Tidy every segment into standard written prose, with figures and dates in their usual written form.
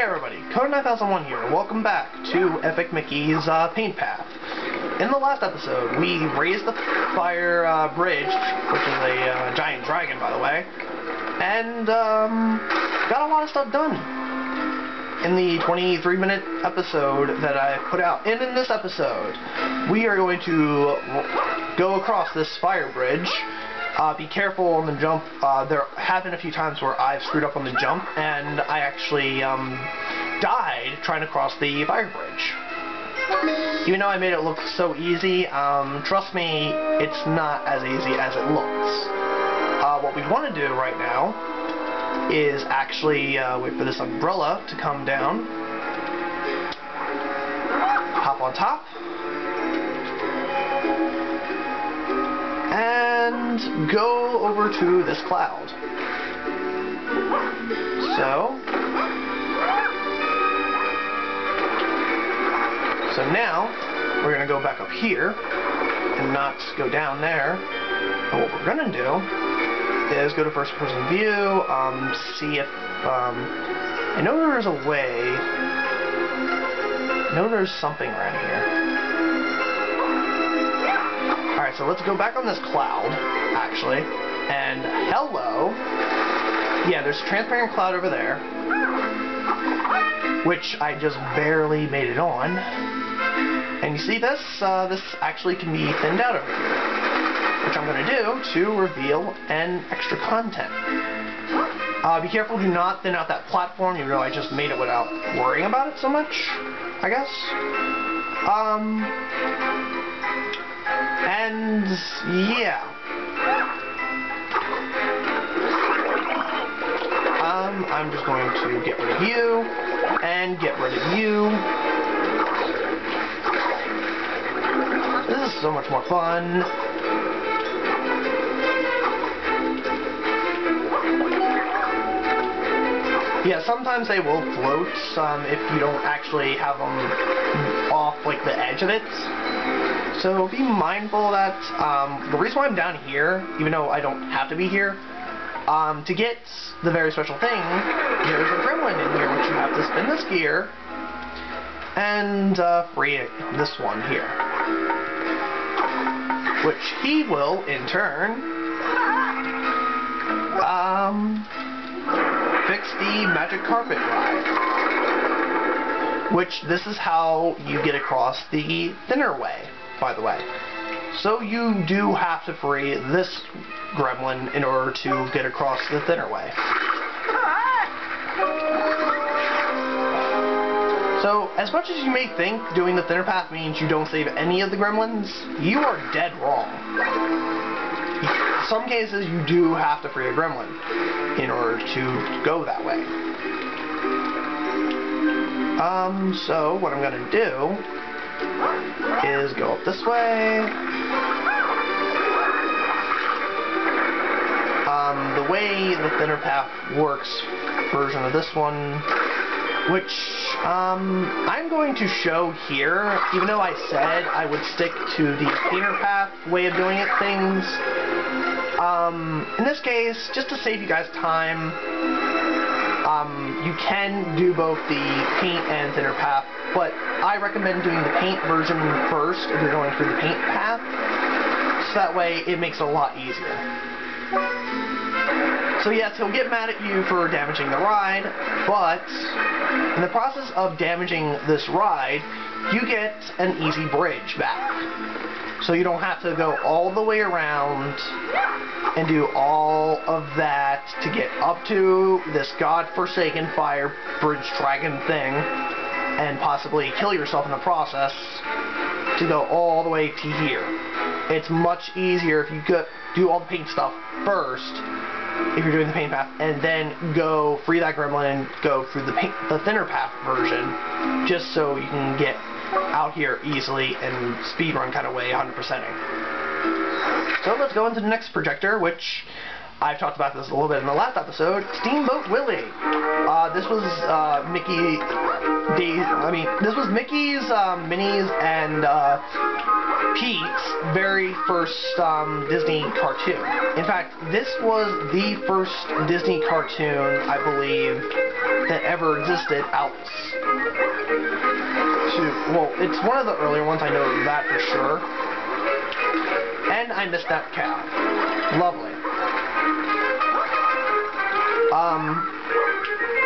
Hey everybody, Code9001 here. Welcome back to Epic Mickey's Paint Path. In the last episode, we raised the fire bridge, which is a giant dragon, by the way, and got a lot of stuff done. In the 23-minute episode that I put out, and in this episode, we are going to go across this fire bridge. Be careful on the jump. There have been a few times where I've screwed up on the jump, and I actually died trying to cross the fire bridge. Even though I made it look so easy, trust me, it's not as easy as it looks. What we want to do right now is actually wait for this umbrella to come down, hop on top, and go over to this cloud. So now we're going to go back up here and not go down there. And what we're going to do is go to first person view, see if I know there's a way. I know there's something around here. Alright, so let's go back on this cloud, actually, and hello. Yeah, there's a transparent cloud over there, which I just barely made it on. And you see this? This actually can be thinned out over here, which I'm going to do to reveal an extra content. Be careful, do not thin out that platform, even though I just made it without worrying about it so much, I guess. And yeah. I'm just going to get rid of you, and get rid of you. This is so much more fun. Yeah, sometimes they will float if you don't actually have them off like the edge of it. So be mindful of that. The reason why I'm down here, even though I don't have to be here, to get the very special thing, there's a gremlin in here, which you have to spin this gear and free this one here, which he will in turn fix the magic carpet ride, which this is how you get across the thinner way, by the way. So you do have to free this gremlin in order to get across the thinner way. So, as much as you may think doing the thinner path means you don't save any of the gremlins, you are dead wrong. In some cases, you do have to free a gremlin in order to go that way. So what I'm going to do is go up this way. The way the thinner path works version of this one, which I'm going to show here, even though I said I would stick to the thinner path way of doing things. In this case, just to save you guys time, you can do both the paint and thinner path, but I recommend doing the paint version first if you're going through the paint path, so that way it makes it a lot easier. So yes, he'll get mad at you for damaging the ride, but in the process of damaging this ride, you get an easy bridge back. So you don't have to go all the way around and do all of that to get up to this godforsaken fire bridge dragon thing and possibly kill yourself in the process to go all the way to here. It's much easier if you do all the paint stuff first, if you're doing the paint path, and then go free that gremlin and go through the thinner path version, just so you can get out here easily and speedrun kind of way 100%ing. So let's go into the next projector, which I've talked about this a little bit in the last episode, Steamboat Willie. This was Mickey's minis and Pete's very first Disney cartoon. In fact, this was the first Disney cartoon, I believe, that ever existed out. Well, it's one of the earlier ones, I know that for sure. And I missed that cow. Lovely.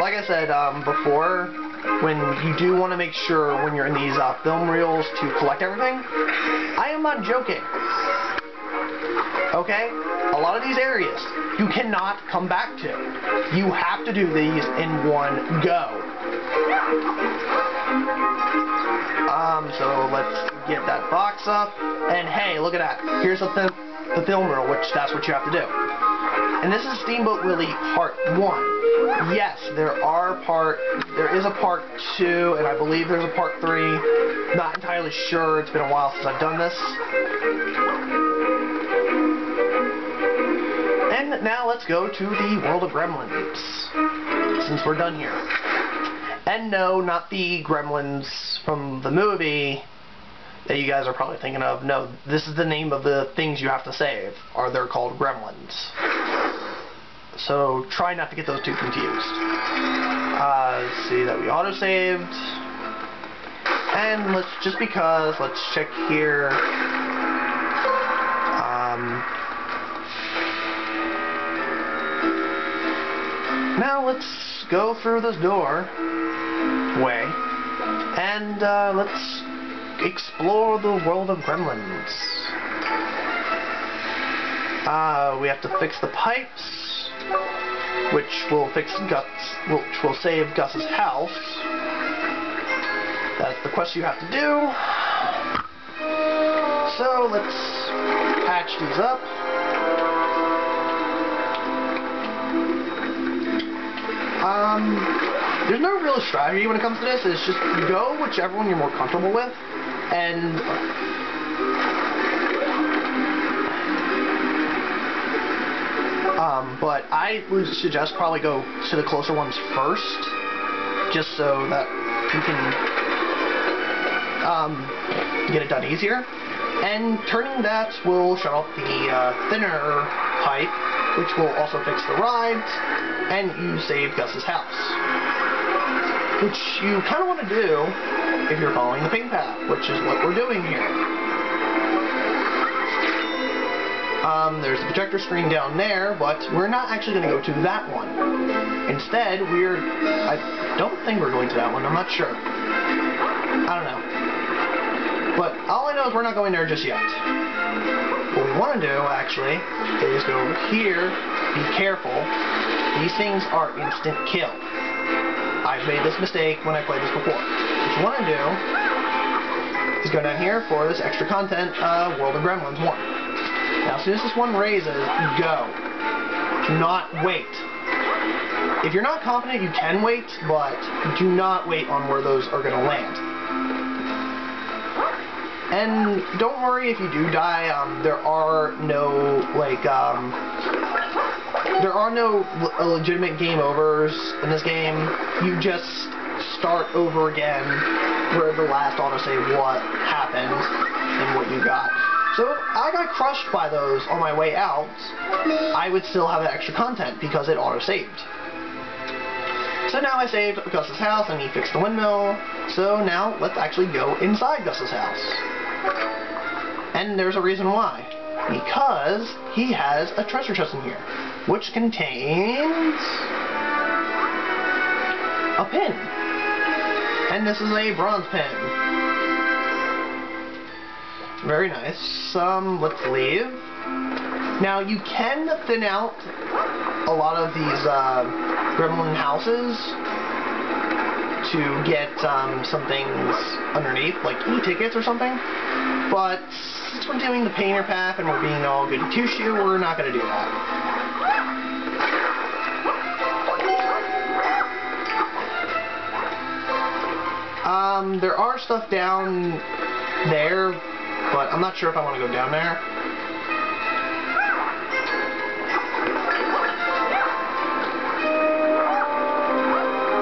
Like I said before, when you do want to make sure when you're in these film reels to collect everything, I am not joking. Okay? A lot of these areas you cannot come back to. You have to do these in one go. So let's get that box up, and hey, look at that. Here's the film reel, which that's what you have to do. And this is Steamboat Willie Part 1. Yes, there is a Part 2, and I believe there's a Part 3. Not entirely sure. It's been a while since I've done this. And now let's go to the World of Gremlins, since we're done here. And no, not the Gremlins from the movie that you guys are probably thinking of. No, this is the name of the things you have to save. They're called Gremlins. So try not to get those two confused. Let's see that we auto-saved. And let's check here. Now let's go through this doorway, and let's explore the World of Gremlins. We have to fix the pipes, which will save Gus's house. That's the quest you have to do. So let's patch these up. There's no real strategy when it comes to this. It's just you go whichever one you're more comfortable with, and but I would suggest probably go to the closer ones first, just so that you can get it done easier. And turning that will shut off the thinner pipe, which will also fix the rides, and you save Gus's house, which you kind of want to do if you're following the pink path, which is what we're doing here. There's a projector screen down there, but we're not actually going to go to that one. Instead, I don't think we're going to that one, I'm not sure. I don't know. But all I know is we're not going there just yet. What we want to do, actually, is go over here. Be careful. These things are instant kill. I've made this mistake when I played this before. What you want to do is go down here for this extra content, World of Gremlins 1. Now, as soon as this one raises, go. Do not wait. If you're not confident, you can wait, but do not wait on where those are going to land. And don't worry if you do die. There are no legitimate game overs in this game. You just start over again where the last autosave what happened and what you got. So I got crushed by those on my way out. I would still have that extra content because it auto-saved. So now I saved Gus's house and he fixed the windmill. So now let's actually go inside Gus's house. And there's a reason why. Because he has a treasure chest in here, which contains a pin. And this is a bronze pin. Very nice. Let's leave. Now you can thin out a lot of these gremlin houses to get some things underneath, like e-tickets or something. But since we're doing the painter path and we're being all goody two-shoe, we're not going to do that. There are stuff down there, but I'm not sure if I want to go down there.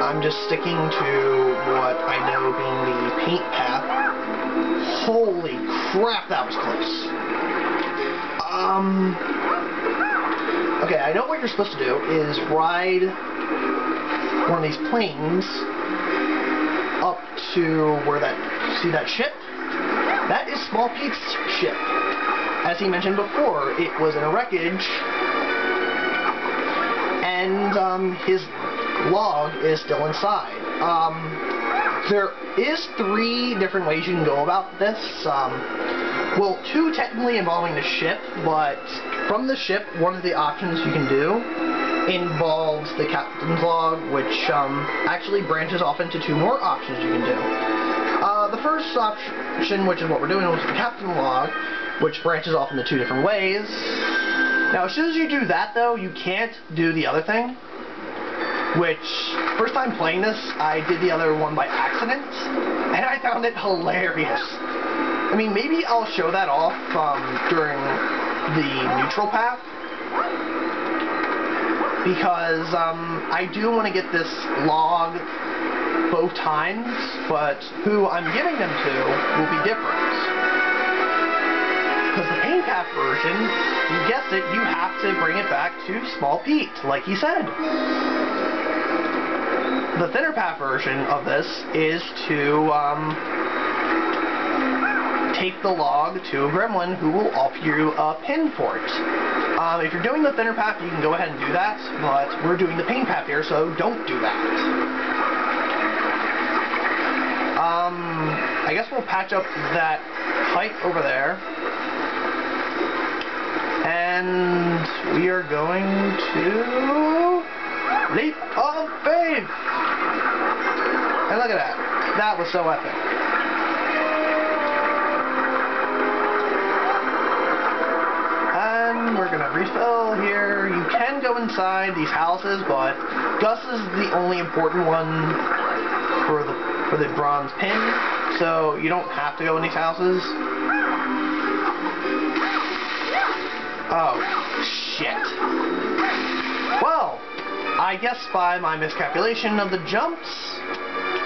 I'm just sticking to what I know being the paint path. Holy crap, that was close. Okay, I know what you're supposed to do is ride one of these planes up to where see that ship? That is Small Pete's ship. As he mentioned before, it was in a wreckage, and his log is still inside. There is 3 different ways you can go about this. Well, 2 technically involving the ship, but from the ship, one of the options you can do involves the captain's log, which actually branches off into 2 more options you can do. The first option, which is what we're doing, was the captain's log, which branches off into 2 different ways. Now, as soon as you do that, though, you can't do the other thing, which, first time playing this, I did the other one by accident, and I found it hilarious. I mean, maybe I'll show that off during the neutral path, because I do want to get this log both times, but who I'm giving them to will be different. Because the pain path version, you guessed it, you have to bring it back to Small Pete, like he said. The thinner path version of this is to take the log to a gremlin who will offer you a pin for it. If you're doing the thinner path, you can go ahead and do that, but we're doing the pain path here, so don't do that. I guess we'll patch up that pipe over there. And we are going to Leap of Faith! And look at that. That was so epic. And we're going to refill here. You can go inside these houses, but Gus is the only important one for the bronze pin, so you don't have to go in these houses. Oh, shit. Well, I guess by my miscalculation of the jumps,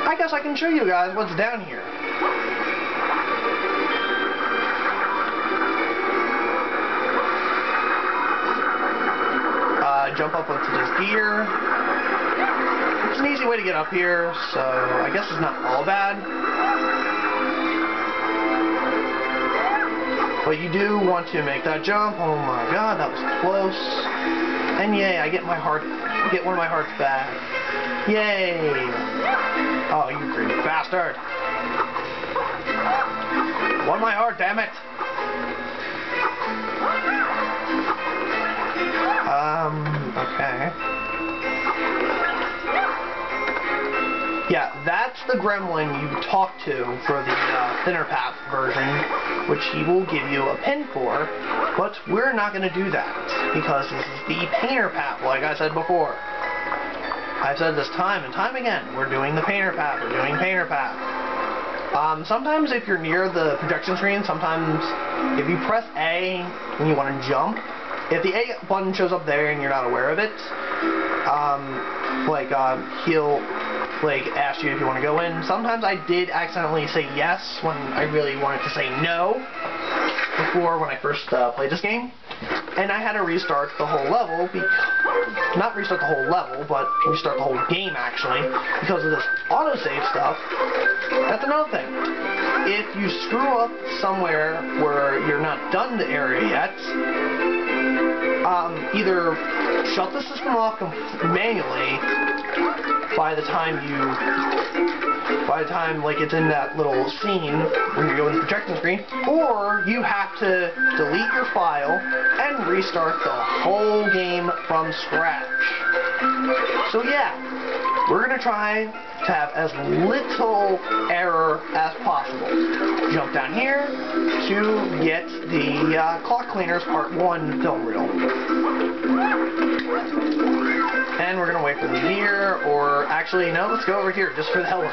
I guess I can show you guys what's down here. Jump up onto this gear. It's an easy way to get up here, so I guess it's not all bad. But you do want to make that jump. Oh my god, that was close. And yay, I get one of my hearts back. Yay! Oh, you greedy bastard! Won my heart, damn it! Okay. Yeah, that's the gremlin you talk to for the thinner path version, which he will give you a pin for, but we're not going to do that, because this is the painter path, like I said before. I've said this time and time again, we're doing the painter path, we're doing painter path. Sometimes if you're near the projection screen, sometimes if you press A when you want to jump, if the A button shows up there and you're not aware of it, he'll ask you if you want to go in. Sometimes I did accidentally say yes when I really wanted to say no before when I first played this game. And I had to restart the whole level, not restart the whole level, but restart the whole game actually, because of this autosave stuff. That's another thing. If you screw up somewhere where you're not done the area yet, either shut the system off manually by the time it's in that little scene when you go in the projection screen, or you have to delete your file and restart the whole game from scratch. So yeah, we're going to try to have as little error as possible. Jump down here to get the Clock Cleaners Part 1 film reel. And we're going to wait for the gear, or actually, no, let's go over here just for the hell of it.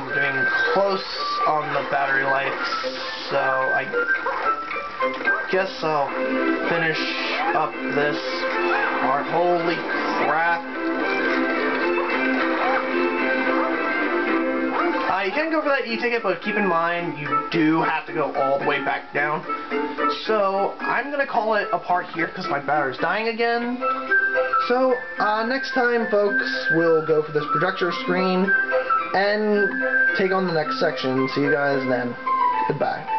We're getting close on the battery life, so I guess I'll finish up this part. Holy crap. can go for that e-ticket, but keep in mind you do have to go all the way back down. So I'm going to call it a part here because my battery's dying again. So next time, folks, we'll go for this projector screen and take on the next section. See you guys then. Goodbye.